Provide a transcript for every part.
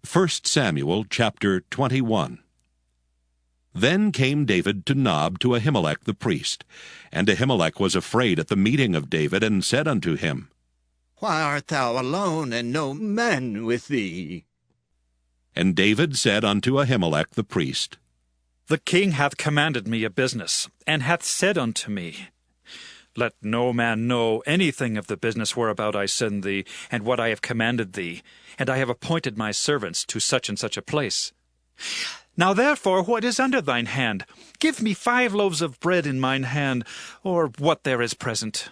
1 Samuel chapter 21. Then came David to Nob to Ahimelech the priest. And Ahimelech was afraid at the meeting of David, and said unto him, Why art thou alone, and no men with thee? And David said unto Ahimelech the priest, The king hath commanded me a business, and hath said unto me, Let no man know anything of the business whereabout I send thee, and what I have commanded thee, and I have appointed my servants to such and such a place. Now therefore, what is under thine hand? Give me 5 loaves of bread in mine hand, or what there is present.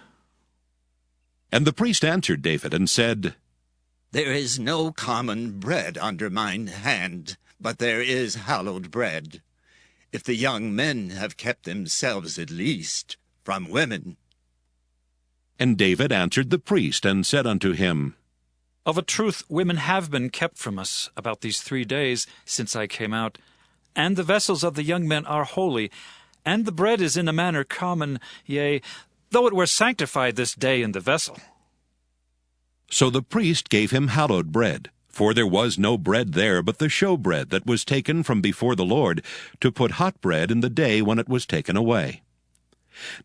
And the priest answered David, and said, There is no common bread under mine hand, but there is hallowed bread, if the young men have kept themselves at least from women. And David answered the priest, and said unto him, Of a truth, women have been kept from us about these 3 days since I came out, and the vessels of the young men are holy, and the bread is in a manner common, yea, though it were sanctified this day in the vessel. So the priest gave him hallowed bread, for there was no bread there but the showbread that was taken from before the Lord, to put hot bread in the day when it was taken away.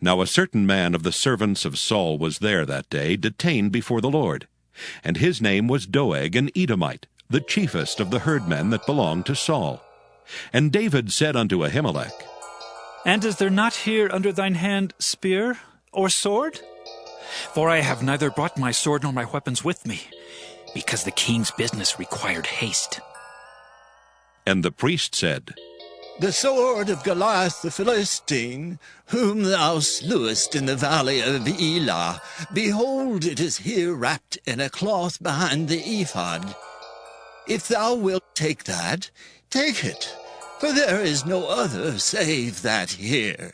Now a certain man of the servants of Saul was there that day, detained before the Lord. And his name was Doeg an Edomite, the chiefest of the herdmen that belonged to Saul. And David said unto Ahimelech, And is there not here under thine hand spear or sword? For I have neither brought my sword nor my weapons with me, because the king's business required haste. And the priest said, The sword of Goliath the Philistine, whom thou slewest in the valley of Elah, behold, it is here wrapped in a cloth behind the ephod. If thou wilt take that, take it, for there is no other save that here.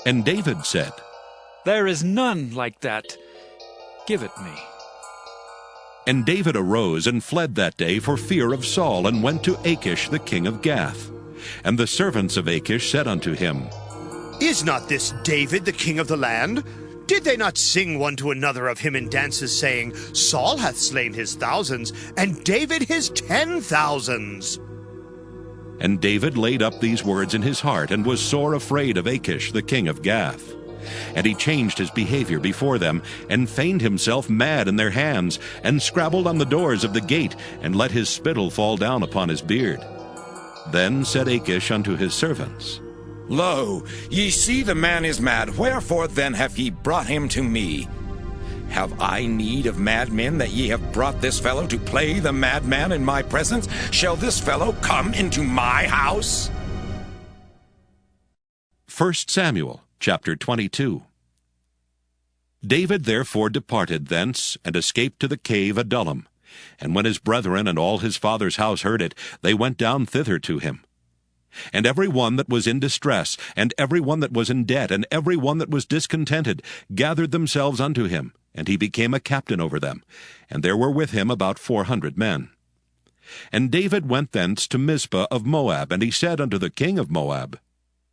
And David said, There is none like that. Give it me. And David arose and fled that day for fear of Saul, and went to Achish the king of Gath. And the servants of Achish said unto him, Is not this David the king of the land? Did they not sing one to another of him in dances, saying, Saul hath slain his thousands, and David his 10,000s? And David laid up these words in his heart, and was sore afraid of Achish the king of Gath. And he changed his behavior before them, and feigned himself mad in their hands, and scrabbled on the doors of the gate, and let his spittle fall down upon his beard. Then said Achish unto his servants, Lo, ye see the man is mad, wherefore then have ye brought him to me? Have I need of madmen, that ye have brought this fellow to play the madman in my presence? Shall this fellow come into my house? 1 Samuel chapter 22. David therefore departed thence, and escaped to the cave Adullam. And when his brethren and all his father's house heard it, they went down thither to him. And every one that was in distress, and every one that was in debt, and every one that was discontented, gathered themselves unto him, and he became a captain over them. And there were with him about 400 men. And David went thence to Mizpah of Moab, and he said unto the king of Moab,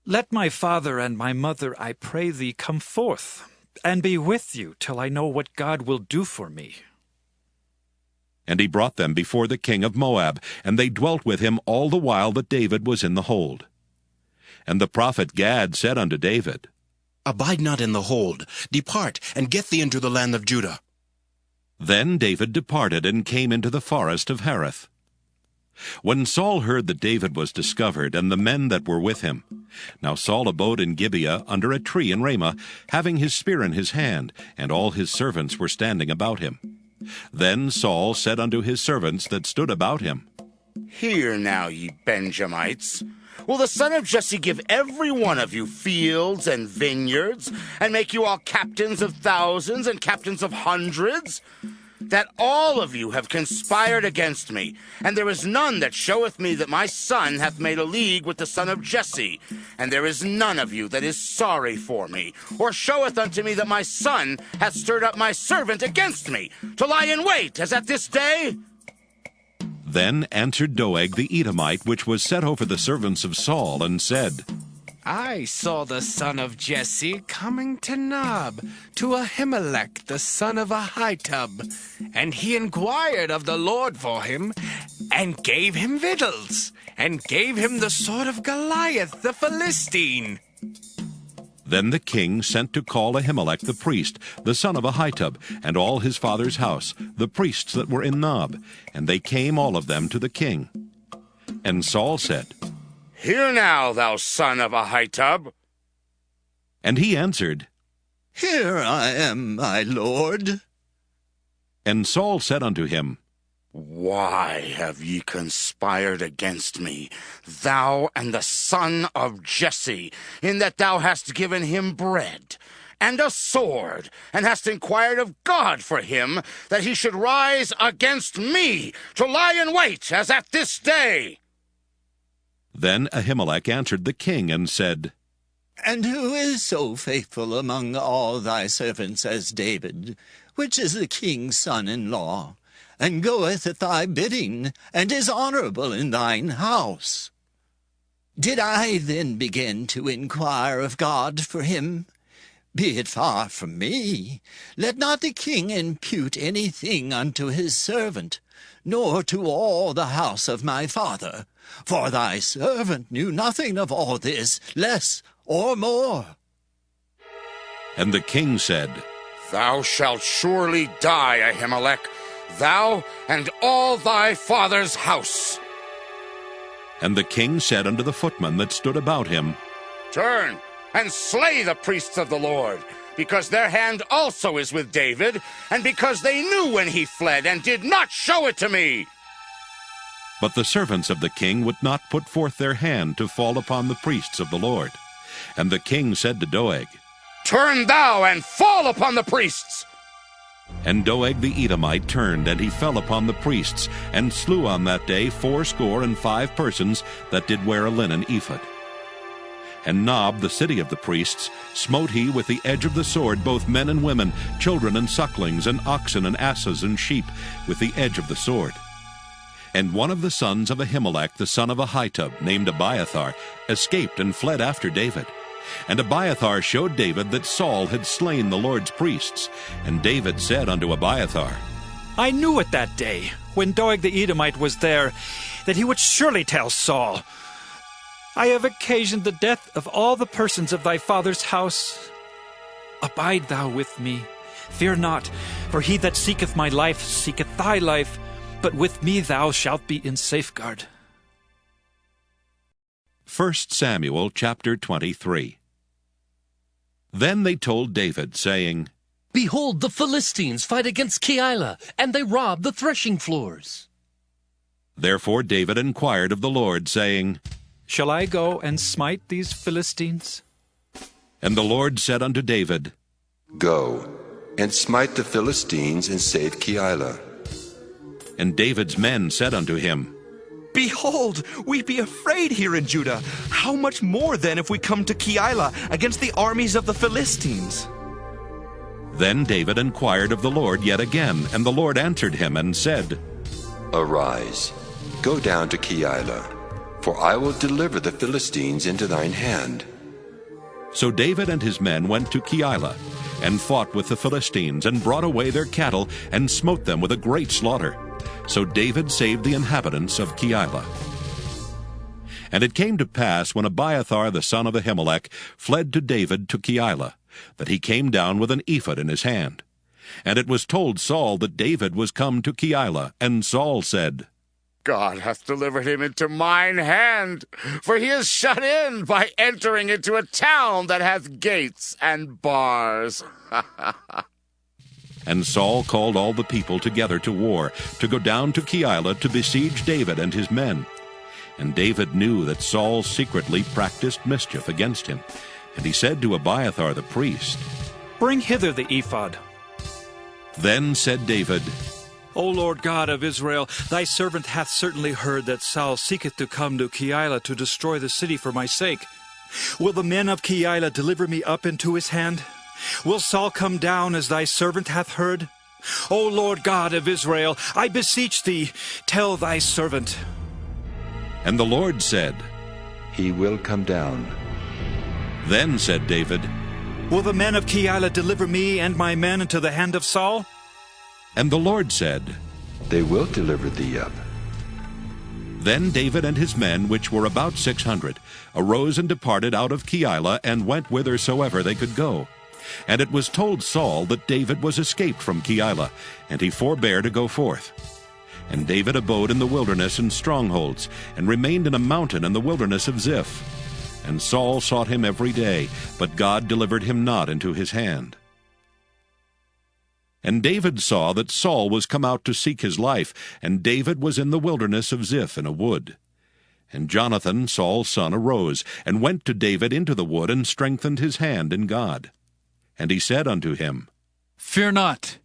Let my father and my mother, I pray thee, come forth, and be with you till I know what God will do for me. And he brought them before the king of Moab, and they dwelt with him all the while that David was in the hold. And the prophet Gad said unto David, Abide not in the hold. Depart, and get thee into the land of Judah. Then David departed, and came into the forest of Hareth. When Saul heard that David was discovered, and the men that were with him, now Saul abode in Gibeah under a tree in Ramah, having his spear in his hand, and all his servants were standing about him. Then Saul said unto his servants that stood about him, Hear now, ye Benjamites. Will the son of Jesse give every one of you fields and vineyards, and make you all captains of thousands and captains of hundreds? That all of you have conspired against me, and there is none that showeth me that my son hath made a league with the son of Jesse, and there is none of you that is sorry for me, or showeth unto me that my son hath stirred up my servant against me, to lie in wait, as at this day? Then answered Doeg the Edomite, which was set over the servants of Saul, and said, I saw the son of Jesse coming to Nob, to Ahimelech the son of Ahitub, and he inquired of the Lord for him, and gave him victuals, and gave him the sword of Goliath the Philistine. Then the king sent to call Ahimelech the priest, the son of Ahitub, and all his father's house, the priests that were in Nob, and they came all of them to the king. And Saul said, Hear now, thou son of Ahitub. And he answered, Here I am, my lord. And Saul said unto him, Why have ye conspired against me, thou and the son of Jesse, in that thou hast given him bread and a sword, and hast inquired of God for him, that he should rise against me, to lie in wait, as at this day? Then Ahimelech answered the king and said, And who is so faithful among all thy servants as David, which is the king's son-in-law, and goeth at thy bidding, and is honorable in thine house? Did I then begin to inquire of God for him? Be it far from me. Let not the king impute anything unto his servant, nor to all the house of my father. For thy servant knew nothing of all this, less or more. And the king said, Thou shalt surely die, Ahimelech, thou and all thy father's house. And the king said unto the footmen that stood about him, Turn and slay the priests of the Lord, because their hand also is with David, and because they knew when he fled, and did not show it to me. But the servants of the king would not put forth their hand to fall upon the priests of the Lord. And the king said to Doeg, Turn thou and fall upon the priests. And Doeg the Edomite turned, and he fell upon the priests, and slew on that day 65 persons that did wear a linen ephod. And Nob, the city of the priests, smote he with the edge of the sword both men and women, children and sucklings, and oxen and asses and sheep, with the edge of the sword. And one of the sons of Ahimelech, the son of Ahitub, named Abiathar, escaped and fled after David. And Abiathar showed David that Saul had slain the Lord's priests. And David said unto Abiathar, I knew it that day, when Doeg the Edomite was there, that he would surely tell Saul, I have occasioned the death of all the persons of thy father's house. Abide thou with me. Fear not, for he that seeketh my life seeketh thy life, but with me thou shalt be in safeguard. 1 Samuel chapter 23. Then they told David, saying, Behold, the Philistines fight against Keilah, and they rob the threshing floors. Therefore David inquired of the Lord, saying, Shall I go and smite these Philistines? And the Lord said unto David, Go, and smite the Philistines, and save Keilah. And David's men said unto him, Behold, we be afraid here in Judah. How much more then if we come to Keilah against the armies of the Philistines? Then David inquired of the Lord yet again, and the Lord answered him and said, Arise, go down to Keilah, for I will deliver the Philistines into thine hand. So David and his men went to Keilah, and fought with the Philistines, and brought away their cattle, and smote them with a great slaughter. So David saved the inhabitants of Keilah. And it came to pass, when Abiathar the son of Ahimelech fled to David to Keilah, that he came down with an ephod in his hand. And it was told Saul that David was come to Keilah, and Saul said, God hath delivered him into mine hand, for he is shut in by entering into a town that hath gates and bars. And Saul called all the people together to war, to go down to Keilah to besiege David and his men. And David knew that Saul secretly practiced mischief against him. And he said to Abiathar the priest, Bring hither the ephod. Then said David, O Lord God of Israel, thy servant hath certainly heard that Saul seeketh to come to Keilah to destroy the city for my sake. Will the men of Keilah deliver me up into his hand? Will Saul come down as thy servant hath heard? O Lord God of Israel, I beseech thee, tell thy servant. And the Lord said, He will come down. Then said David, Will the men of Keilah deliver me and my men into the hand of Saul? And the Lord said, They will deliver thee up. Then David and his men, which were about 600, arose and departed out of Keilah, and went whithersoever they could go. And it was told Saul that David was escaped from Keilah, and he forbare to go forth. And David abode in the wilderness in strongholds, and remained in a mountain in the wilderness of Ziph. And Saul sought him every day, but God delivered him not into his hand. And David saw that Saul was come out to seek his life, and David was in the wilderness of Ziph in a wood. And Jonathan, Saul's son, arose, and went to David into the wood, and strengthened his hand in God. And he said unto him, Fear not,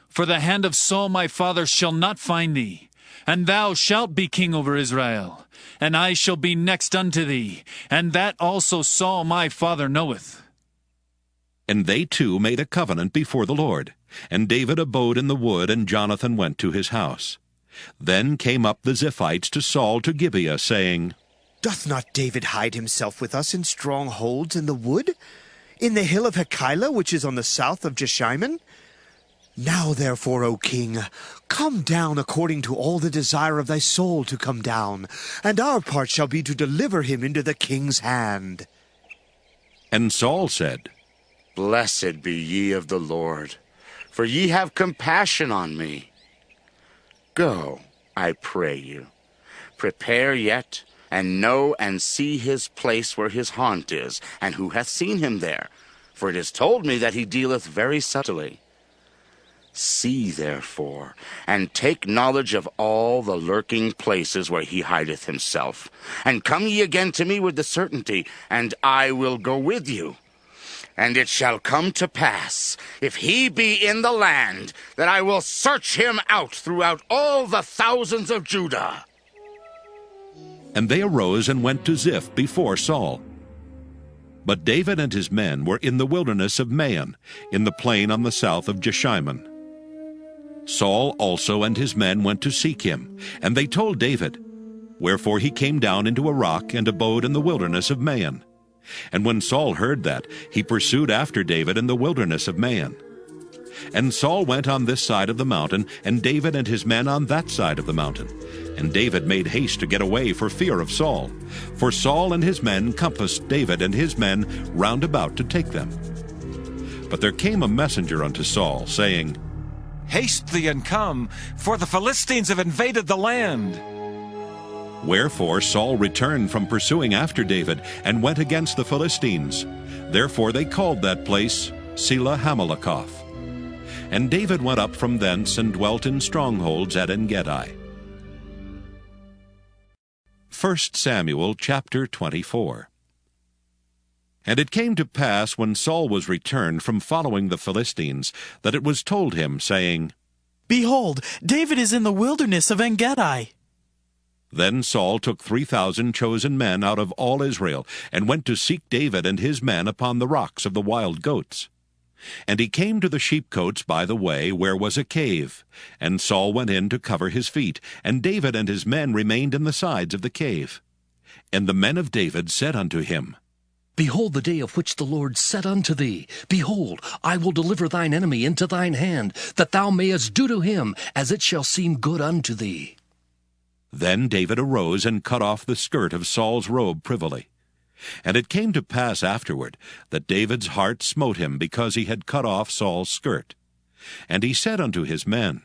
for the hand of Saul my father shall not find thee, and thou shalt be king over Israel, and I shall be next unto thee, and that also Saul my father knoweth. And they two made a covenant before the Lord. And David abode in the wood, and Jonathan went to his house. Then came up the Ziphites to Saul to Gibeah, saying, Doth not David hide himself with us in strongholds in the wood, in the hill of Keilah, which is on the south of Jeshimon? Now therefore, O king, come down according to all the desire of thy soul to come down, and our part shall be to deliver him into the king's hand. And Saul said, Blessed be ye of the Lord, for ye have compassion on me. Go, I pray you, prepare yet, and know and see his place where his haunt is, and who hath seen him there, for it is told me that he dealeth very subtly. See therefore, and take knowledge of all the lurking places where he hideth himself, and come ye again to me with the certainty, and I will go with you. And it shall come to pass, if he be in the land, that I will search him out throughout all the thousands of Judah. And they arose and went to Ziph before Saul. But David and his men were in the wilderness of Maon, in the plain on the south of Jeshimon. Saul also and his men went to seek him, and they told David. Wherefore he came down into a rock, and abode in the wilderness of Maon. And when Saul heard that, he pursued after David in the wilderness of Maon. And Saul went on this side of the mountain, and David and his men on that side of the mountain. And David made haste to get away for fear of Saul. For Saul and his men compassed David and his men round about to take them. But there came a messenger unto Saul, saying, Haste thee and come, for the Philistines have invaded the land. Wherefore Saul returned from pursuing after David, and went against the Philistines. Therefore they called that place Selah Hamalakoth. And David went up from thence, and dwelt in strongholds at En-gedi. 1 Samuel chapter 24. And it came to pass, when Saul was returned from following the Philistines, that it was told him, saying, Behold, David is in the wilderness of En-gedi. Then Saul took 3,000 chosen men out of all Israel, and went to seek David and his men upon the rocks of the wild goats. And he came to the sheepcotes by the way, where was a cave. And Saul went in to cover his feet, and David and his men remained in the sides of the cave. And the men of David said unto him, Behold the day of which the Lord said unto thee, Behold, I will deliver thine enemy into thine hand, that thou mayest do to him as it shall seem good unto thee. Then David arose and cut off the skirt of Saul's robe privily. And it came to pass afterward that David's heart smote him, because he had cut off Saul's skirt. And he said unto his men,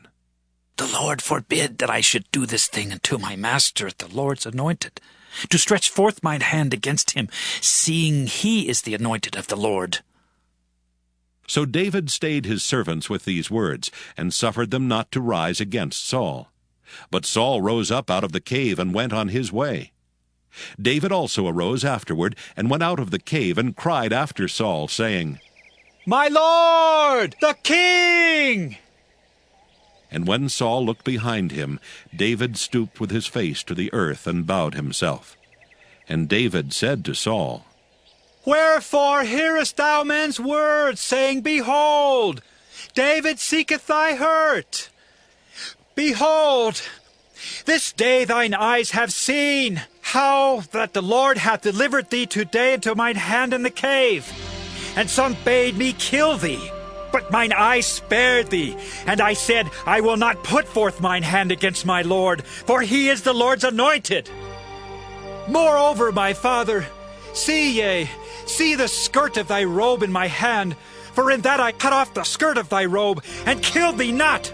The Lord forbid that I should do this thing unto my master, the Lord's anointed, to stretch forth mine hand against him, seeing he is the anointed of the Lord. So David stayed his servants with these words, and suffered them not to rise against Saul. But Saul rose up out of the cave, and went on his way. David also arose afterward, and went out of the cave, and cried after Saul, saying, My Lord, the King! And when Saul looked behind him, David stooped with his face to the earth, and bowed himself. And David said to Saul, Wherefore hearest thou men's words, saying, Behold, David seeketh thy hurt? Behold, this day thine eyes have seen how that the Lord hath delivered thee today into mine hand in the cave. And some bade me kill thee. But mine eye spared thee, and I said, I will not put forth mine hand against my Lord, for he is the Lord's anointed. Moreover, my father, see the skirt of thy robe in my hand, for in that I cut off the skirt of thy robe, and killed thee not.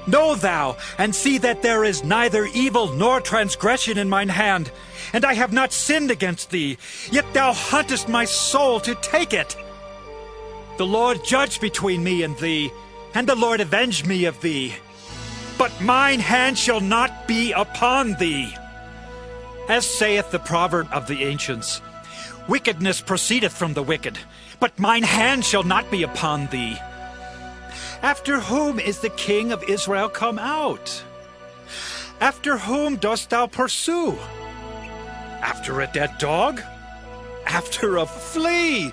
Know thou, and see that there is neither evil nor transgression in mine hand, and I have not sinned against thee, yet thou huntest my soul to take it. The Lord judge between me and thee, and the Lord avenge me of thee. But mine hand shall not be upon thee. As saith the proverb of the ancients, wickedness proceedeth from the wicked, but mine hand shall not be upon thee. After whom is the king of Israel come out? After whom dost thou pursue? After a dead dog? After a flea?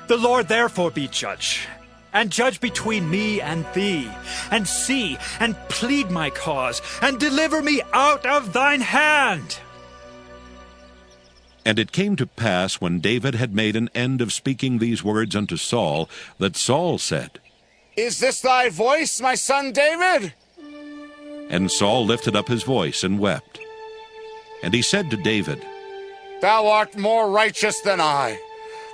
The Lord therefore be judge, and judge between me and thee, and see, and plead my cause, and deliver me out of thine hand. And it came to pass, when David had made an end of speaking these words unto Saul, that Saul said, Is this thy voice, my son David? And Saul lifted up his voice and wept. And he said to David, Thou art more righteous than I,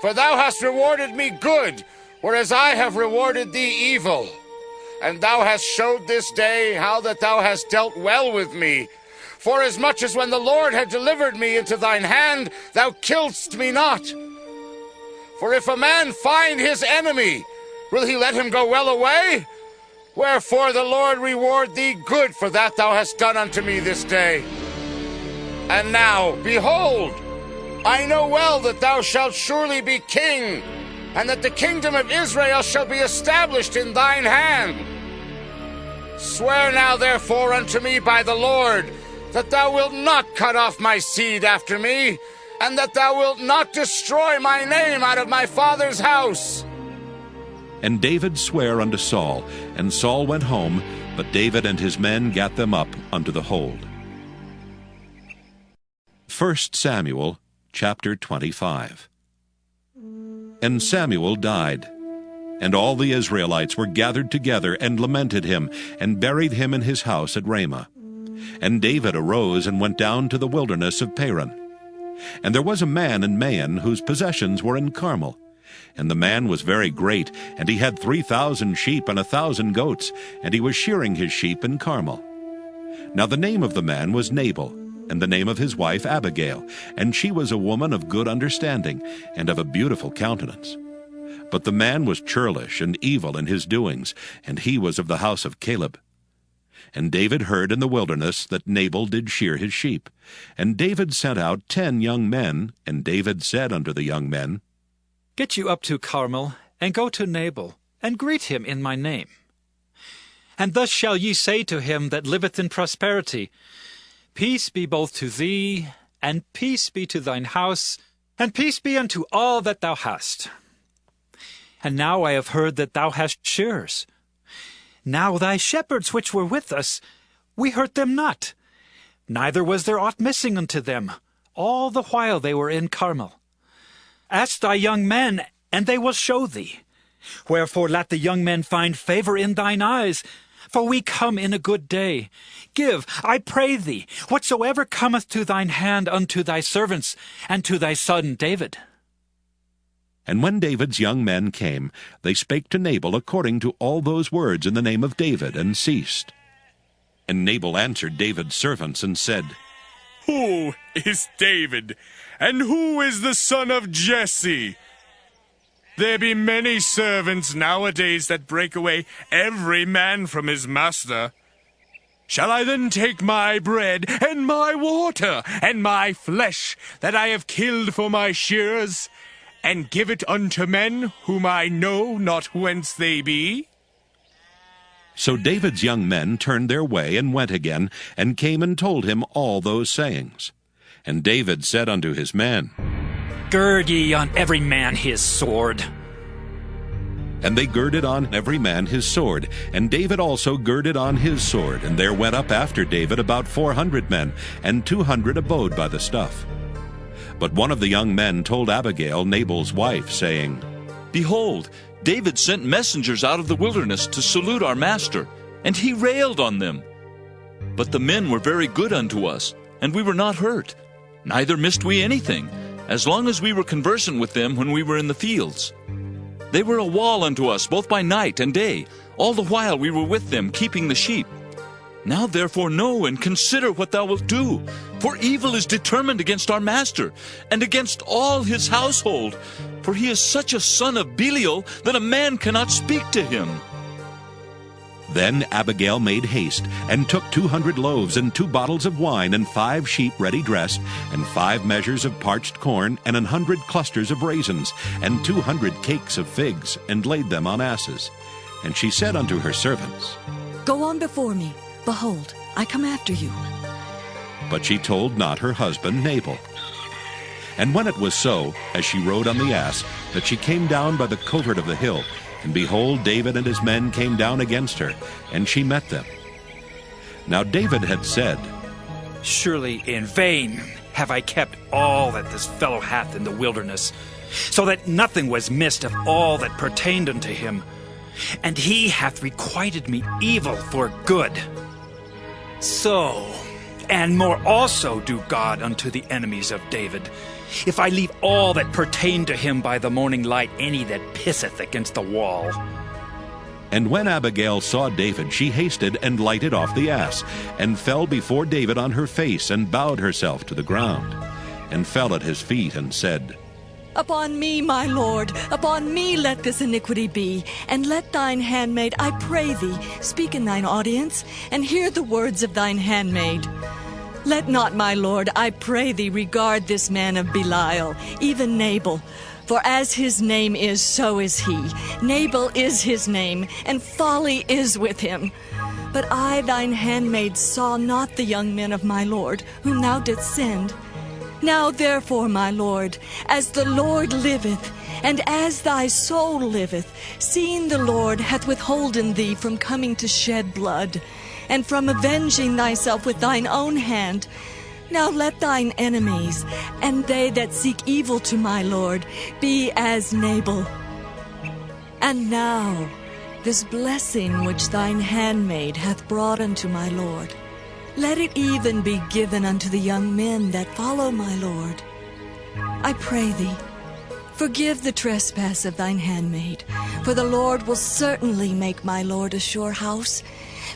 for thou hast rewarded me good, whereas I have rewarded thee evil. And thou hast showed this day how that thou hast dealt well with me. Forasmuch as when the Lord had delivered me into thine hand, thou killedst me not. For if a man find his enemy, will he let him go well away? Wherefore the Lord reward thee good for that thou hast done unto me this day. And now, behold, I know well that thou shalt surely be king, and that the kingdom of Israel shall be established in thine hand. Swear now therefore unto me by the Lord, that thou wilt not cut off my seed after me, and that thou wilt not destroy my name out of my father's house. And David sware unto Saul, and Saul went home, but David and his men gat them up unto the hold. 1 Samuel chapter 25. And Samuel died, and all the Israelites were gathered together, and lamented him, and buried him in his house at Ramah. And David arose and went down to the wilderness of Paran. And there was a man in Maon whose possessions were in Carmel. And the man was very great, and he had 3,000 sheep and 1,000 goats, and he was shearing his sheep in Carmel. Now the name of the man was Nabal, and the name of his wife Abigail, and she was a woman of good understanding, and of a beautiful countenance. But the man was churlish and evil in his doings, and he was of the house of Caleb. And David heard in the wilderness that Nabal did shear his sheep. And David sent out 10 young men, and David said unto the young men, Get you up to Carmel, and go to Nabal, and greet him in my name. And thus shall ye say to him that liveth in prosperity, Peace be both to thee, and peace be to thine house, and peace be unto all that thou hast. And now I have heard that thou hast shearers. Now thy shepherds which were with us, we hurt them not, neither was there aught missing unto them, all the while they were in Carmel. Ask thy young men, and they will show thee. Wherefore let the young men find favor in thine eyes, for we come in a good day. Give, I pray thee, whatsoever cometh to thine hand unto thy servants, and to thy son David. And when David's young men came, they spake to Nabal according to all those words in the name of David, and ceased. And Nabal answered David's servants, and said, Who is David, and who is the son of Jesse? There be many servants nowadays that break away every man from his master. Shall I then take my bread, and my water, and my flesh, that I have killed for my shearers, and give it unto men whom I know not whence they be? So David's young men turned their way, and went again, and came and told him all those sayings. And David said unto his men, Gird ye on every man his sword. And they girded on every man his sword, and David also girded on his sword. And there went up after David about 400 men, and 200 abode by the stuff. But one of the young men told Abigail, Nabal's wife, saying, Behold, David sent messengers out of the wilderness to salute our master, and he railed on them. But the men were very good unto us, and we were not hurt, neither missed we anything, as long as we were conversant with them when we were in the fields. They were a wall unto us both by night and day, all the while we were with them, keeping the sheep. Now therefore know and consider what thou wilt do, for evil is determined against our master, and against all his household, for he is such a son of Belial that a man cannot speak to him. Then Abigail made haste, and took 200 loaves, and 2 bottles of wine, and 5 sheep ready dressed, and 5 measures of parched corn, and 100 clusters of raisins, and 200 cakes of figs, and laid them on asses. And she said unto her servants, Go on before me. Behold, I come after you. But she told not her husband Nabal. And when it was so, as she rode on the ass, that she came down by the covert of the hill, and behold, David and his men came down against her, and she met them. Now David had said, Surely in vain have I kept all that this fellow hath in the wilderness, so that nothing was missed of all that pertained unto him. And he hath requited me evil for good. So, and more also do God unto the enemies of David, if I leave all that pertain to him by the morning light any that pisseth against the wall. And when Abigail saw David, she hasted and lighted off the ass, and fell before David on her face, and bowed herself to the ground, and fell at his feet, and said, Upon me, my lord, upon me let this iniquity be, and let thine handmaid, I pray thee, speak in thine audience, and hear the words of thine handmaid. Let not, my lord, I pray thee, regard this man of Belial, even Nabal. For as his name is, so is he. Nabal is his name, and folly is with him. But I, thine handmaid, saw not the young men of my lord, whom thou didst send. Now therefore, my lord, as the Lord liveth, and as thy soul liveth, seeing the Lord hath withholden thee from coming to shed blood, and from avenging thyself with thine own hand, now let thine enemies, and they that seek evil to my lord, be as Nabal. And now this blessing which thine handmaid hath brought unto my lord, let it even be given unto the young men that follow my lord. I pray thee, forgive the trespass of thine handmaid, for the Lord will certainly make my lord a sure house,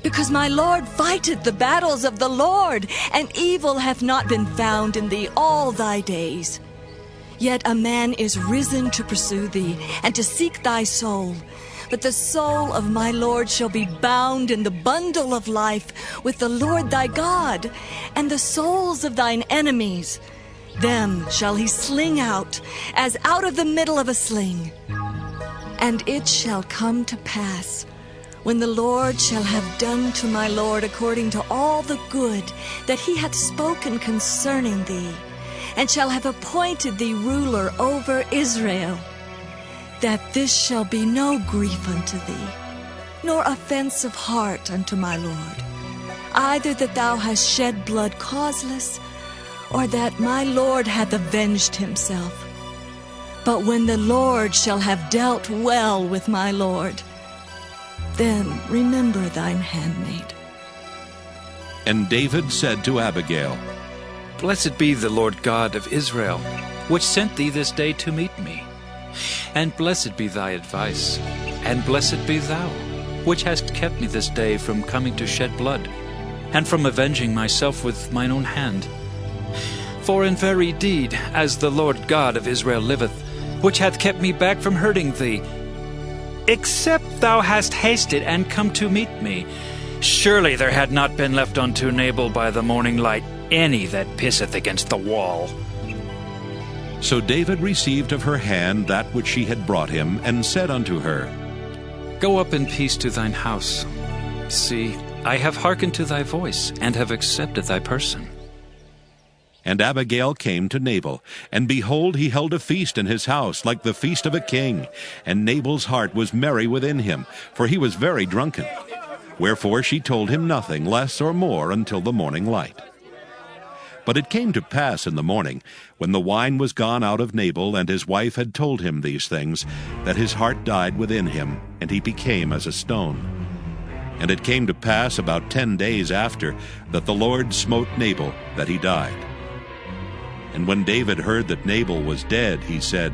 because my lord fighteth the battles of the Lord, and evil hath not been found in thee all thy days. Yet a man is risen to pursue thee, and to seek thy soul. But the soul of my Lord shall be bound in the bundle of life with the Lord thy God, and the souls of thine enemies, them shall he sling out, as out of the middle of a sling. And it shall come to pass, when the Lord shall have done to my Lord according to all the good that he hath spoken concerning thee, and shall have appointed thee ruler over Israel, that this shall be no grief unto thee, nor offense of heart unto my Lord, either that thou hast shed blood causeless, or that my Lord hath avenged himself. But when the Lord shall have dealt well with my Lord, then remember thine handmaid. And David said to Abigail, Blessed be the Lord God of Israel, which sent thee this day to meet me. And blessed be thy advice, and blessed be thou, which hast kept me this day from coming to shed blood, and from avenging myself with mine own hand. For in very deed, as the Lord God of Israel liveth, which hath kept me back from hurting thee, except thou hast hasted and come to meet me, surely there had not been left unto Nabal by the morning light any that pisseth against the wall. So David received of her hand that which she had brought him, and said unto her, Go up in peace to thine house. See, I have hearkened to thy voice, and have accepted thy person. And Abigail came to Nabal, and behold, he held a feast in his house, like the feast of a king. And Nabal's heart was merry within him, for he was very drunken. Wherefore she told him nothing less or more until the morning light. But it came to pass in the morning, when the wine was gone out of Nabal, and his wife had told him these things, that his heart died within him, and he became as a stone. And it came to pass about 10 days after, that the Lord smote Nabal, that he died. And when David heard that Nabal was dead, he said,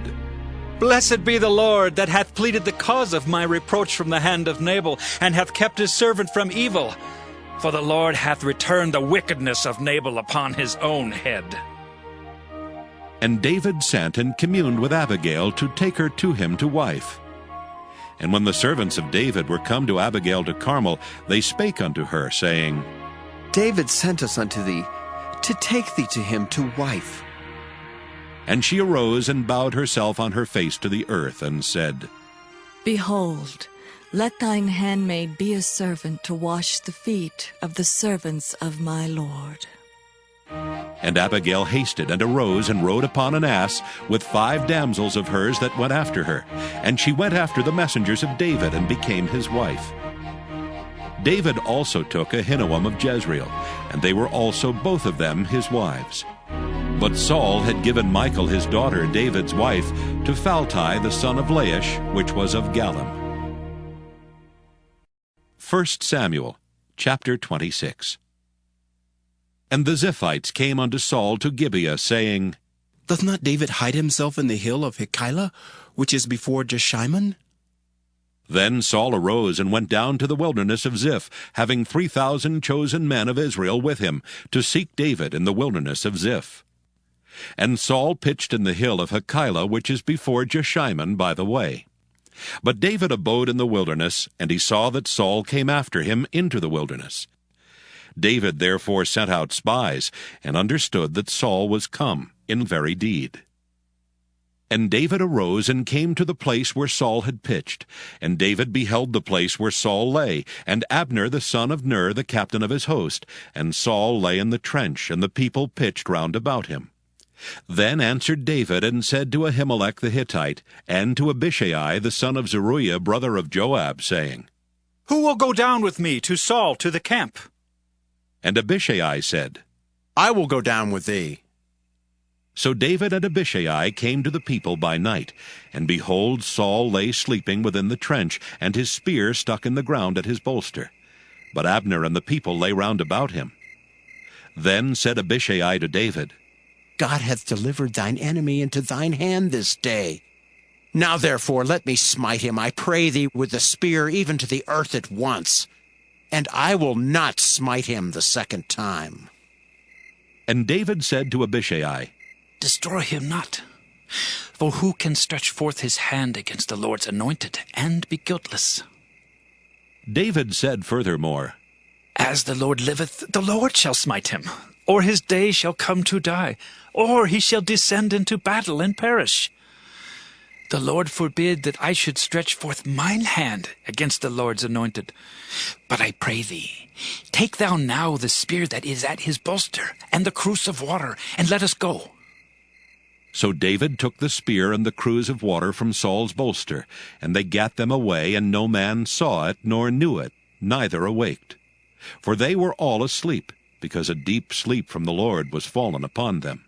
Blessed be the Lord, that hath pleaded the cause of my reproach from the hand of Nabal, and hath kept his servant from evil. For the Lord hath returned the wickedness of Nabal upon his own head. And David sent and communed with Abigail to take her to him to wife. And when the servants of David were come to Abigail to Carmel, they spake unto her, saying, David sent us unto thee, to take thee to him to wife. And she arose and bowed herself on her face to the earth, and said, Behold, let thine handmaid be a servant to wash the feet of the servants of my Lord. And Abigail hasted and arose and rode upon an ass with 5 damsels of hers that went after her. And she went after the messengers of David and became his wife. David also took Ahinoam of Jezreel, and they were also both of them his wives. But Saul had given Michal his daughter, David's wife, to Phalti the son of Laish, which was of Gallim. 1 Samuel, chapter 26. And the Ziphites came unto Saul to Gibeah, saying, Doth not David hide himself in the hill of Hachilah, which is before Jeshimon? Then Saul arose and went down to the wilderness of Ziph, having 3,000 chosen men of Israel with him, to seek David in the wilderness of Ziph. And Saul pitched in the hill of Hachilah, which is before Jeshimon by the way. But David abode in the wilderness, and he saw that Saul came after him into the wilderness. David therefore sent out spies, and understood that Saul was come in very deed. And David arose and came to the place where Saul had pitched. And David beheld the place where Saul lay, and Abner the son of Ner the captain of his host. And Saul lay in the trench, and the people pitched round about him. Then answered David and said to Ahimelech the Hittite, and to Abishai the son of Zeruiah brother of Joab, saying, Who will go down with me to Saul to the camp? And Abishai said, I will go down with thee. So David and Abishai came to the people by night, and behold, Saul lay sleeping within the trench, and his spear stuck in the ground at his bolster. But Abner and the people lay round about him. Then said Abishai to David, God hath delivered thine enemy into thine hand this day. Now therefore let me smite him, I pray thee, with the spear even to the earth at once, and I will not smite him the second time. And David said to Abishai, Destroy him not. For who can stretch forth his hand against the Lord's anointed and be guiltless? David said furthermore, As the Lord liveth, the Lord shall smite him, or his day shall come to die, or he shall descend into battle and perish. The Lord forbid that I should stretch forth mine hand against the Lord's anointed. But I pray thee, take thou now the spear that is at his bolster, and the cruse of water, and let us go. So David took the spear and the cruse of water from Saul's bolster, and they gat them away, and no man saw it, nor knew it, neither awaked. For they were all asleep, because a deep sleep from the Lord was fallen upon them.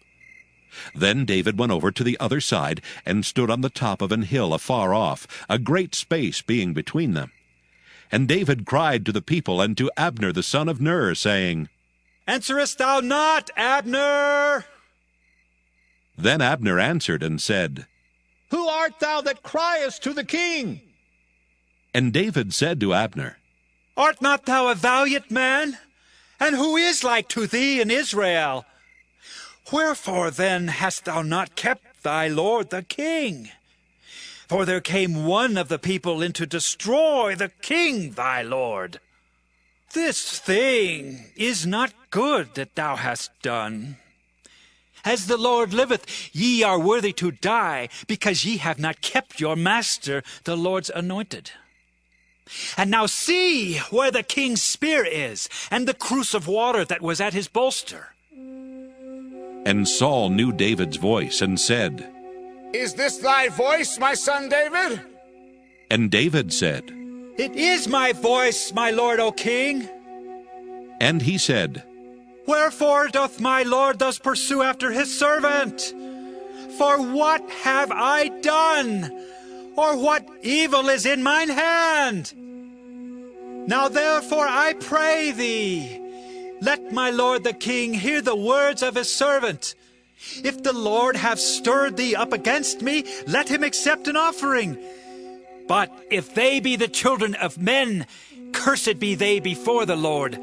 Then David went over to the other side, and stood on the top of an hill afar off, a great space being between them. And David cried to the people and to Abner the son of Ner, saying, Answerest thou not, Abner? Then Abner answered and said, Who art thou that criest to the king? And David said to Abner, Art not thou a valiant man? And who is like to thee in Israel? Wherefore then hast thou not kept thy lord the king? For there came one of the people in to destroy the king thy lord. This thing is not good that thou hast done. As the Lord liveth, ye are worthy to die, because ye have not kept your master, the Lord's anointed. And now see where the king's spear is, and the cruse of water that was at his bolster. And Saul knew David's voice and said, Is this thy voice, my son David? And David said, It is my voice, my lord, O king. And he said, Wherefore doth my lord thus pursue after his servant? For what have I done? Or what evil is in mine hand? Now therefore I pray thee, let my lord the king hear the words of his servant. If the Lord have stirred thee up against me, let him accept an offering. But if they be the children of men, cursed be they before the Lord.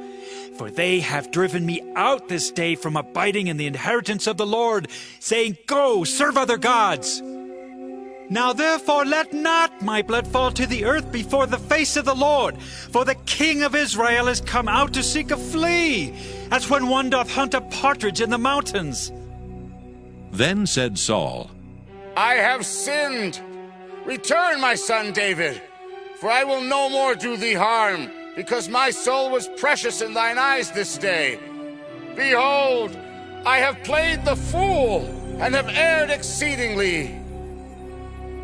For they have driven me out this day from abiding in the inheritance of the Lord, saying, Go, serve other gods. Now therefore let not my blood fall to the earth before the face of the Lord, for the King of Israel is come out to seek a flea, as when one doth hunt a partridge in the mountains. Then said Saul, I have sinned. Return, my son David, for I will no more do thee harm, because my soul was precious in thine eyes this day. Behold, I have played the fool, and have erred exceedingly.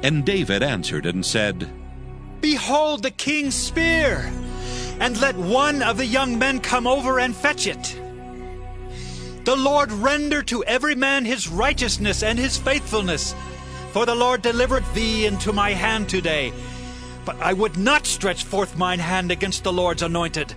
And David answered and said, Behold the king's spear, and let one of the young men come over and fetch it. The Lord render to every man his righteousness and his faithfulness, for the Lord delivered thee into my hand today. But I would not stretch forth mine hand against the Lord's anointed.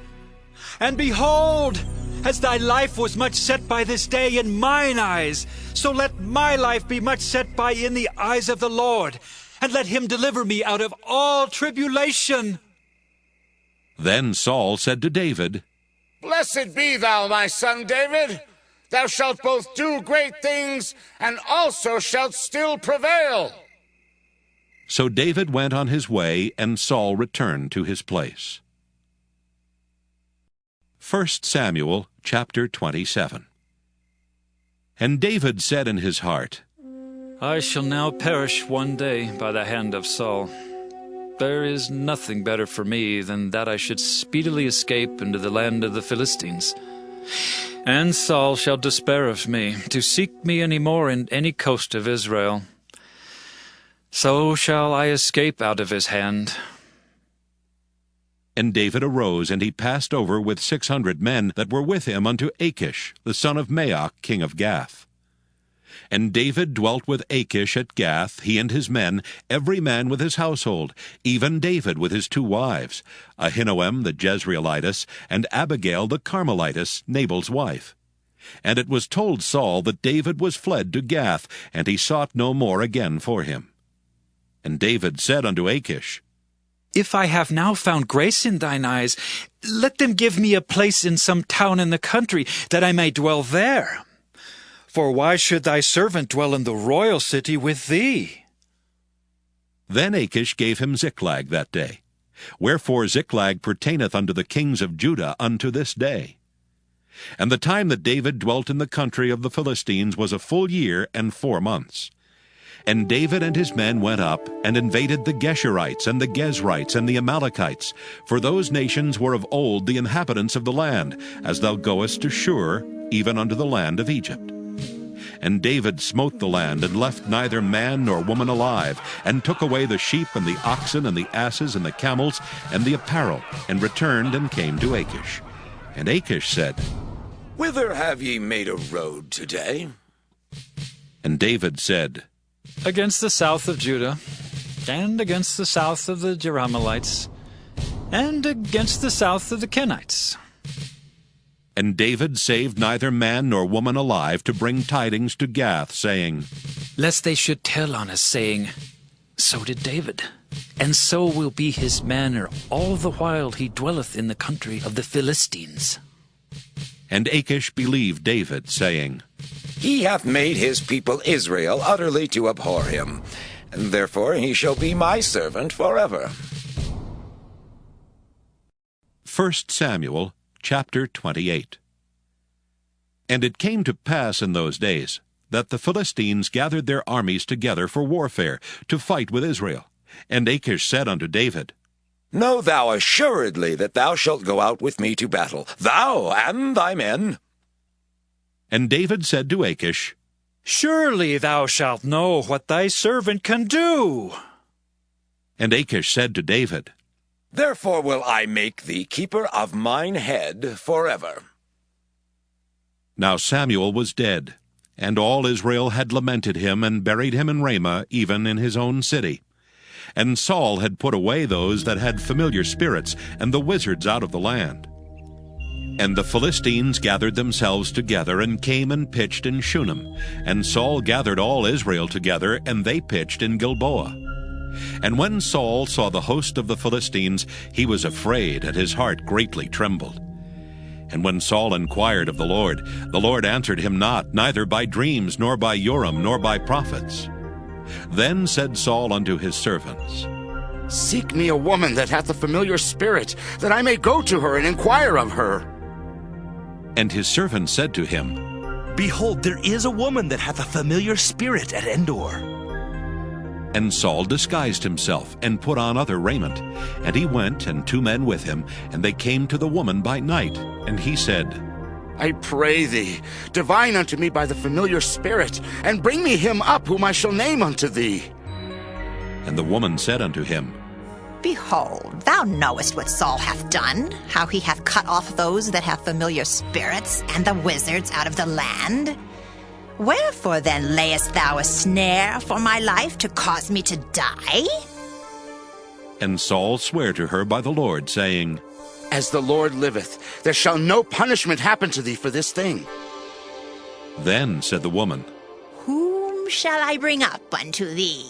And behold, as thy life was much set by this day in mine eyes, so let my life be much set by in the eyes of the Lord, and let him deliver me out of all tribulation. Then Saul said to David, Blessed be thou, my son David. Thou shalt both do great things, and also shalt still prevail. So David went on his way, and Saul returned to his place. 1 Samuel chapter 27. And David said in his heart, I shall now perish one day by the hand of Saul. There is nothing better for me than that I should speedily escape into the land of the Philistines. And Saul shall despair of me, to seek me any more in any coast of Israel. So shall I escape out of his hand. And David arose, and he passed over with 600 men that were with him unto Achish, the son of Maoch, king of Gath. And David dwelt with Achish at Gath, he and his men, every man with his household, even David with his 2 wives, Ahinoam the Jezreelitess, and Abigail the Carmelitess, Nabal's wife. And it was told Saul that David was fled to Gath, and he sought no more again for him. And David said unto Achish, If I have now found grace in thine eyes, let them give me a place in some town in the country, that I may dwell there. For why should thy servant dwell in the royal city with thee? Then Achish gave him Ziklag that day. Wherefore Ziklag pertaineth unto the kings of Judah unto this day. And the time that David dwelt in the country of the Philistines was a full year and 4 months. And David and his men went up, and invaded the Geshurites, and the Gezrites, and the Amalekites, for those nations were of old the inhabitants of the land, as thou goest to Shur, even unto the land of Egypt. And David smote the land, and left neither man nor woman alive, and took away the sheep, and the oxen, and the asses, and the camels, and the apparel, and returned and came to Achish. And Achish said, Whither have ye made a road today? And David said, Against the south of Judah, and against the south of the Jerahmeelites, and against the south of the Kenites. And David saved neither man nor woman alive to bring tidings to Gath, saying, Lest they should tell on us, saying, So did David, and so will be his manner all the while he dwelleth in the country of the Philistines. And Achish believed David, saying, He hath made his people Israel utterly to abhor him, and therefore he shall be my servant forever. 1 Samuel chapter 28. And it came to pass in those days that the Philistines gathered their armies together for warfare, to fight with Israel. And Achish said unto David, Know thou assuredly that thou shalt go out with me to battle, thou and thy men. And David said to Achish, Surely thou shalt know what thy servant can do. And Achish said to David, Therefore will I make thee keeper of mine head forever. Now Samuel was dead, and all Israel had lamented him and buried him in Ramah, even in his own city. And Saul had put away those that had familiar spirits and the wizards out of the land. And the Philistines gathered themselves together and came and pitched in Shunem. And Saul gathered all Israel together, and they pitched in Gilboa. And when Saul saw the host of the Philistines, he was afraid, and his heart greatly trembled. And when Saul inquired of the Lord answered him not, neither by dreams, nor by Urim, nor by prophets. Then said Saul unto his servants, Seek me a woman that hath a familiar spirit, that I may go to her and inquire of her. And his servants said to him, Behold, there is a woman that hath a familiar spirit at Endor. And Saul disguised himself, and put on other raiment. And he went, and 2 men with him, and they came to the woman by night. And he said, I pray thee, divine unto me by the familiar spirit, and bring me him up whom I shall name unto thee. And the woman said unto him, Behold, thou knowest what Saul hath done, how he hath cut off those that have familiar spirits, and the wizards out of the land. Wherefore then layest thou a snare for my life to cause me to die? And Saul sware to her by the Lord, saying, As the Lord liveth, there shall no punishment happen to thee for this thing. Then said the woman, Whom shall I bring up unto thee?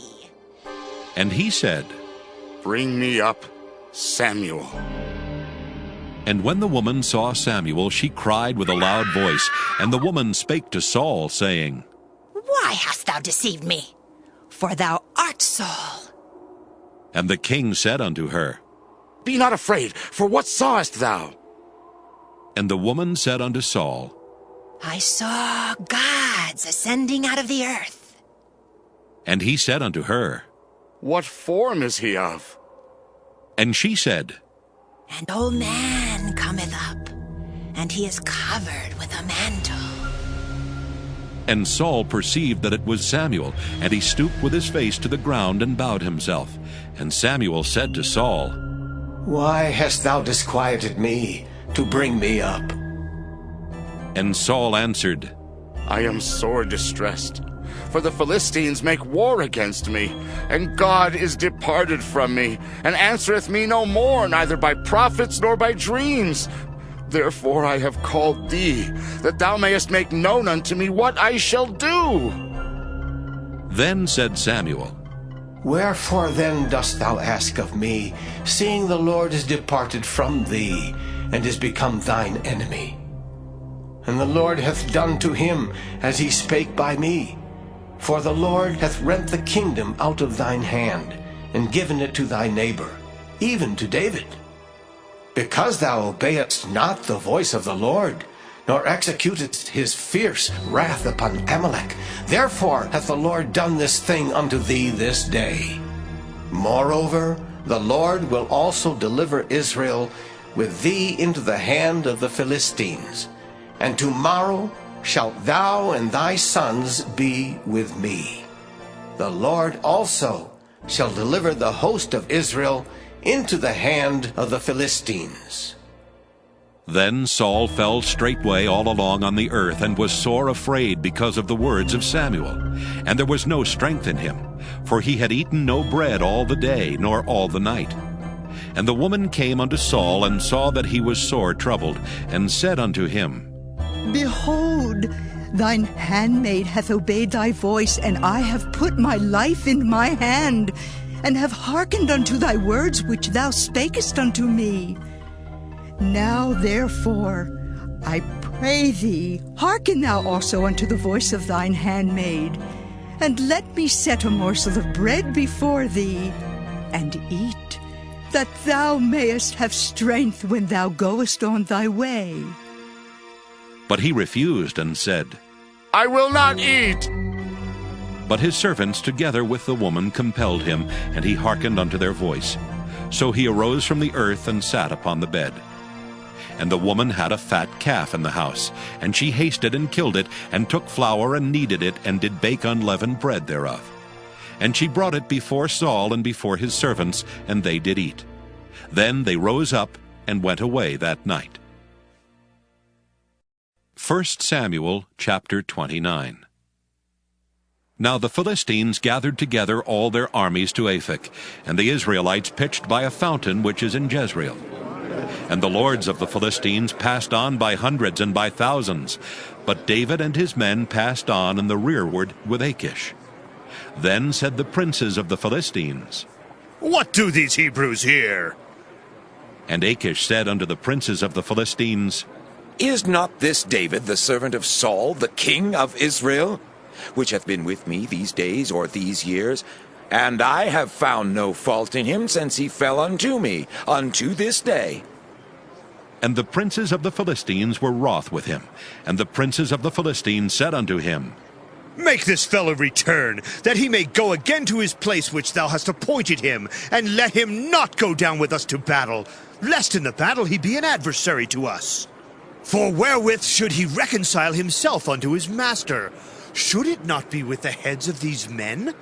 And he said, Bring me up Samuel. And when the woman saw Samuel, she cried with a loud voice. And the woman spake to Saul, saying, Why hast thou deceived me? For thou art Saul. And the king said unto her, Be not afraid, for what sawest thou? And the woman said unto Saul, I saw gods ascending out of the earth. And he said unto her, What form is he of? And she said, An old man cometh up, and he is covered with a mantle. And Saul perceived that it was Samuel, and he stooped with his face to the ground and bowed himself. And Samuel said to Saul, Why hast thou disquieted me to bring me up? And Saul answered, I am sore distressed, for the Philistines make war against me, and God is departed from me, and answereth me no more, neither by prophets nor by dreams. Therefore I have called thee, that thou mayest make known unto me what I shall do. Then said Samuel, Wherefore then dost thou ask of me, seeing the Lord is departed from thee, and is become thine enemy? And the Lord hath done to him as he spake by me. For the Lord hath rent the kingdom out of thine hand, and given it to thy neighbor, even to David. Because thou obeyedst not the voice of the Lord, nor executedst his fierce wrath upon Amalek, therefore hath the Lord done this thing unto thee this day. Moreover, the Lord will also deliver Israel with thee into the hand of the Philistines, and tomorrow shalt thou and thy sons be with me. The Lord also shall deliver the host of Israel into the hand of the Philistines. Then Saul fell straightway all along on the earth, and was sore afraid because of the words of Samuel. And there was no strength in him, for he had eaten no bread all the day, nor all the night. And the woman came unto Saul, and saw that he was sore troubled, and said unto him, Behold, thine handmaid hath obeyed thy voice, and I have put my life in my hand, and have hearkened unto thy words which thou spakest unto me. Now therefore, I pray thee, hearken thou also unto the voice of thine handmaid, and let me set a morsel of bread before thee, and eat, that thou mayest have strength when thou goest on thy way. But he refused, and said, I will not eat. But his servants together with the woman compelled him, and he hearkened unto their voice. So he arose from the earth, and sat upon the bed. And the woman had a fat calf in the house, and she hasted and killed it, and took flour and kneaded it, and did bake unleavened bread thereof. And she brought it before Saul and before his servants, and they did eat. Then they rose up and went away that night. 1 Samuel chapter 29. Now the Philistines gathered together all their armies to Aphek, and the Israelites pitched by a fountain which is in Jezreel. And the lords of the Philistines passed on by hundreds and by thousands, but David and his men passed on in the rearward with Achish. Then said the princes of the Philistines, What do these Hebrews here? And Achish said unto the princes of the Philistines, Is not this David the servant of Saul, the king of Israel, which hath been with me these days or these years? And I have found no fault in him since he fell unto me, unto this day. And the princes of the Philistines were wroth with him. And the princes of the Philistines said unto him, Make this fellow return, that he may go again to his place which thou hast appointed him, and let him not go down with us to battle, lest in the battle he be an adversary to us. For wherewith should he reconcile himself unto his master? Should it not be with the heads of these men?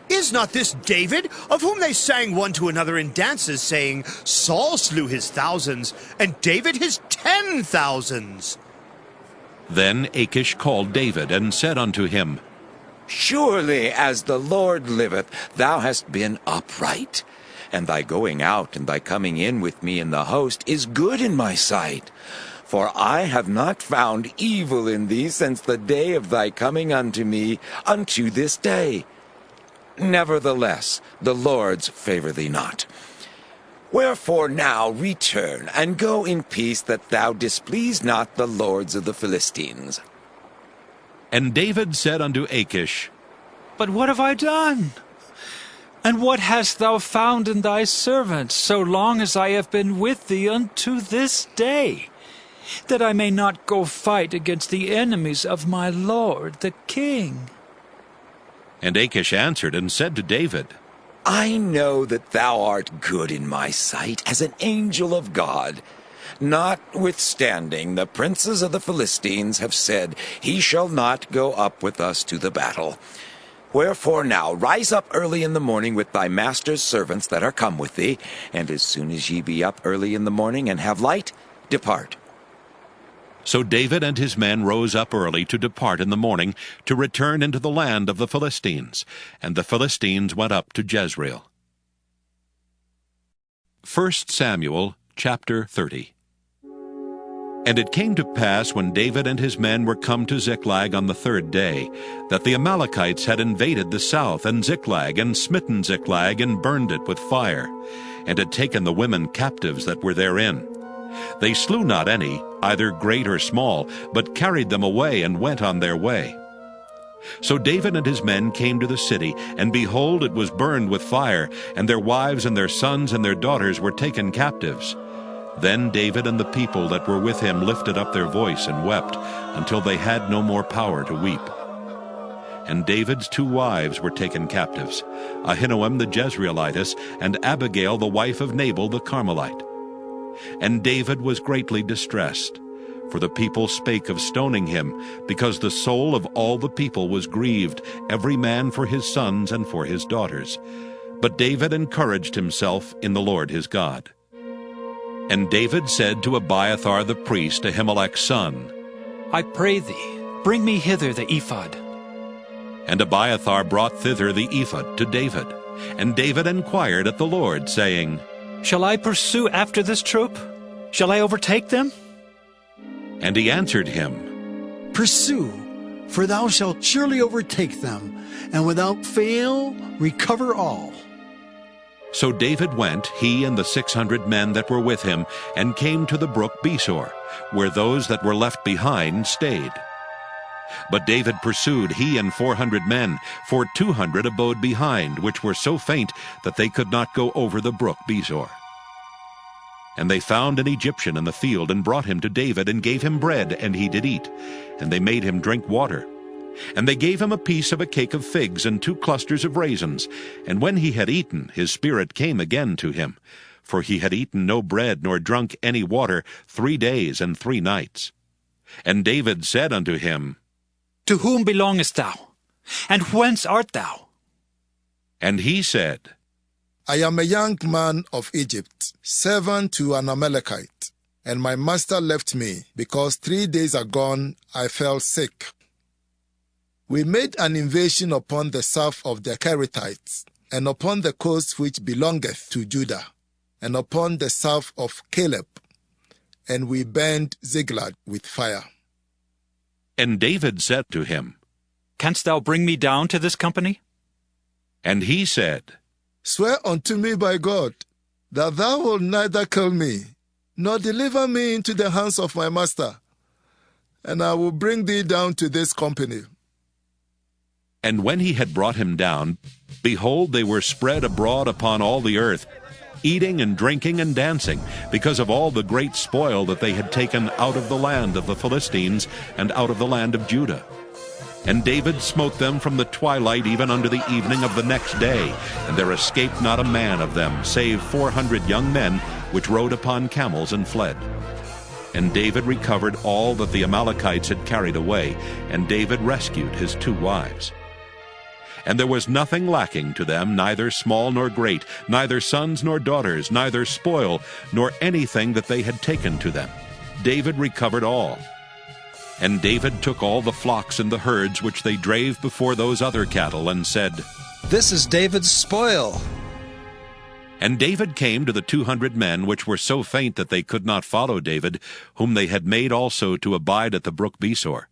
Is not this David, of whom they sang one to another in dances, saying, Saul slew his thousands, and David his 10,000s? Then Achish called David, and said unto him, Surely as the Lord liveth, thou hast been upright, and thy going out and thy coming in with me in the host is good in my sight. For I have not found evil in thee since the day of thy coming unto me unto this day. Nevertheless, the Lord's favor thee not. Wherefore now return, and go in peace, that thou displease not the lords of the Philistines. And David said unto Achish, But what have I done? And what hast thou found in thy servant, so long as I have been with thee unto this day, that I may not go fight against the enemies of my lord the king? And Achish answered and said to David, I know that thou art good in my sight, as an angel of God. Notwithstanding, the princes of the Philistines have said, He shall not go up with us to the battle. Wherefore now rise up early in the morning with thy master's servants that are come with thee, and as soon as ye be up early in the morning and have light, depart. So David and his men rose up early to depart in the morning, to return into the land of the Philistines. And the Philistines went up to Jezreel. 1 Samuel chapter 30. And it came to pass, when David and his men were come to Ziklag on the third day, that the Amalekites had invaded the south, and Ziklag, and smitten Ziklag, and burned it with fire, and had taken the women captives that were therein. They slew not any, either great or small, but carried them away, and went on their way. So David and his men came to the city, and behold, it was burned with fire, and their wives and their sons and their daughters were taken captives. Then David and the people that were with him lifted up their voice and wept, until they had no more power to weep. And David's 2 wives were taken captives, Ahinoam the Jezreelitess, and Abigail the wife of Nabal the Carmelite. And David was greatly distressed, for the people spake of stoning him, because the soul of all the people was grieved, every man for his sons and for his daughters. But David encouraged himself in the Lord his God. And David said to Abiathar the priest, Ahimelech's son, I pray thee, bring me hither the ephod. And Abiathar brought thither the ephod to David. And David inquired at the Lord, saying, Shall I pursue after this troop? Shall I overtake them? And he answered him, Pursue, for thou shalt surely overtake them, and without fail recover all. So David went, he and the 600 men that were with him, and came to the brook Besor, where those that were left behind stayed. But David pursued, he and 400 men, for 200 abode behind, which were so faint that they could not go over the brook Besor. And they found an Egyptian in the field, and brought him to David, and gave him bread, and he did eat. And they made him drink water. And they gave him a piece of a cake of figs, and 2 clusters of raisins. And when he had eaten, his spirit came again to him. for he had eaten no bread nor drunk any water 3 days and 3 nights. And David said unto him, To whom belongest thou? And whence art thou? And he said, I am a young man of Egypt, servant to an Amalekite, and my master left me, because 3 days agone I fell sick. We made an invasion upon the south of the Kerethites, and upon the coast which belongeth to Judah, and upon the south of Caleb, and we burned Ziklag with fire. And David said to him, Canst thou bring me down to this company? And he said, Swear unto me by God, that thou wilt neither kill me, nor deliver me into the hands of my master, and I will bring thee down to this company. And when he had brought him down, behold, they were spread abroad upon all the earth, eating and drinking and dancing, because of all the great spoil that they had taken out of the land of the Philistines and out of the land of Judah. And David smote them from the twilight even unto the evening of the next day, and there escaped not a man of them, save 400 young men, which rode upon camels and fled. And David recovered all that the Amalekites had carried away, and David rescued his 2 wives. And there was nothing lacking to them, neither small nor great, neither sons nor daughters, neither spoil, nor anything that they had taken to them. David recovered all. And David took all the flocks and the herds which they drave before those other cattle, and said, This is David's spoil. And David came to the 200 men which were so faint that they could not follow David, whom they had made also to abide at the brook Besor.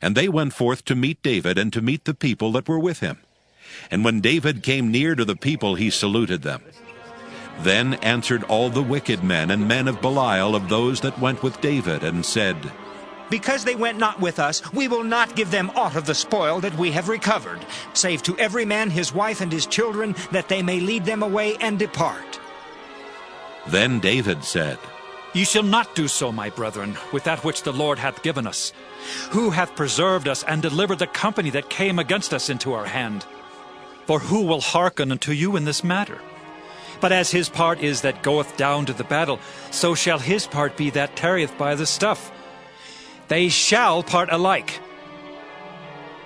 And they went forth to meet David, and to meet the people that were with him. And when David came near to the people, he saluted them. Then answered all the wicked men and men of Belial of those that went with David, and said, Because they went not with us, we will not give them aught of the spoil that we have recovered, save to every man his wife and his children, that they may lead them away and depart. Then David said, Ye shall not do so, my brethren, with that which the Lord hath given us. Who hath preserved us and delivered the company that came against us into our hand? For who will hearken unto you in this matter? But as his part is that goeth down to the battle, so shall his part be that tarrieth by the stuff. They shall part alike.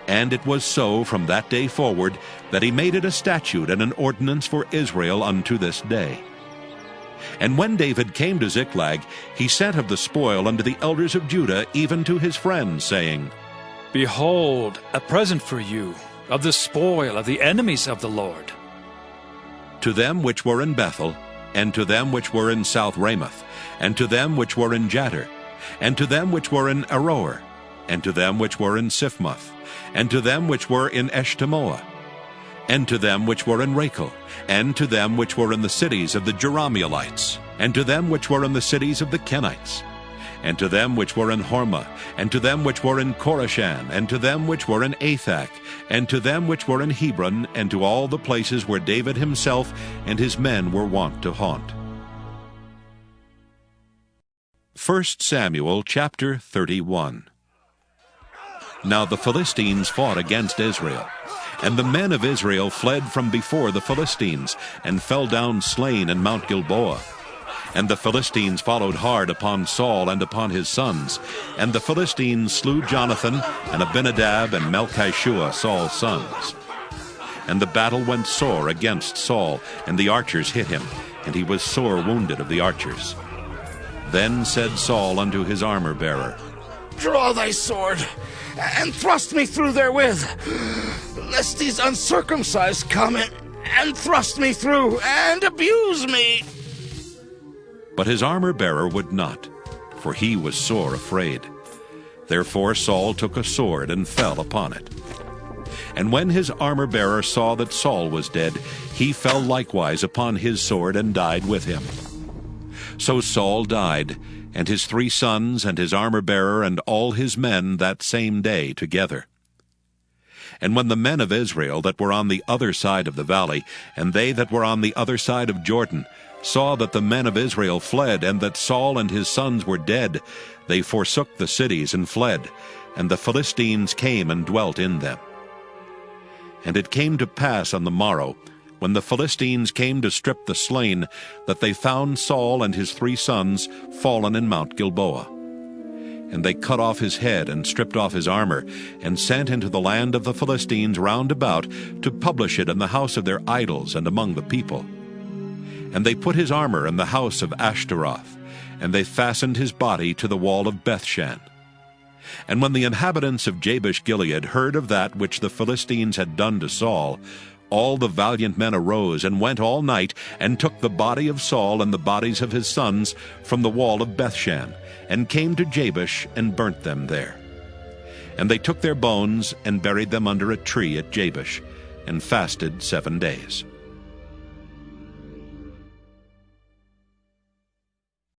And it was so from that day forward, that he made it a statute and an ordinance for Israel unto this day. And when David came to Ziklag, he sent of the spoil unto the elders of Judah, even to his friends, saying, Behold, a present for you, of the spoil of the enemies of the Lord. To them which were in Bethel, and to them which were in South Ramoth, and to them which were in Jattir, and to them which were in Aroer, and to them which were in Siphmoth, and to them which were in Eshtemoa, and to them which were in Rachel, and to them which were in the cities of the Jerahmeelites, and to them which were in the cities of the Kenites, and to them which were in Hormah, and to them which were in Korashan, and to them which were in Athak, and to them which were in Hebron, and to all the places where David himself and his men were wont to haunt. 1 Samuel chapter 31. Now the Philistines fought against Israel. And the men of Israel fled from before the Philistines, and fell down slain in Mount Gilboa. And the Philistines followed hard upon Saul and upon his sons. And the Philistines slew Jonathan, and Abinadab, and Melchishua, Saul's sons. And the battle went sore against Saul, and the archers hit him, and he was sore wounded of the archers. Then said Saul unto his armor-bearer, Draw thy sword, and thrust me through therewith, lest these uncircumcised come and thrust me through, and abuse me. But his armor-bearer would not, for he was sore afraid. Therefore Saul took a sword and fell upon it. And when his armor-bearer saw that Saul was dead, he fell likewise upon his sword and died with him. So Saul died, and his 3 sons, and his armor-bearer, and all his men that same day together. And when the men of Israel that were on the other side of the valley, and they that were on the other side of Jordan, saw that the men of Israel fled, and that Saul and his sons were dead, they forsook the cities and fled, and the Philistines came and dwelt in them. And it came to pass on the morrow, when the Philistines came to strip the slain, that they found Saul and his 3 sons fallen in Mount Gilboa. And they cut off his head and stripped off his armor, and sent into the land of the Philistines round about to publish it in the house of their idols and among the people. And they put his armor in the house of Ashtaroth, and they fastened his body to the wall of Bethshan. And when the inhabitants of Jabesh-Gilead heard of that which the Philistines had done to Saul, all the valiant men arose and went all night, and took the body of Saul and the bodies of his sons from the wall of Bethshan, and came to Jabesh and burnt them there. And they took their bones and buried them under a tree at Jabesh, and fasted 7 days.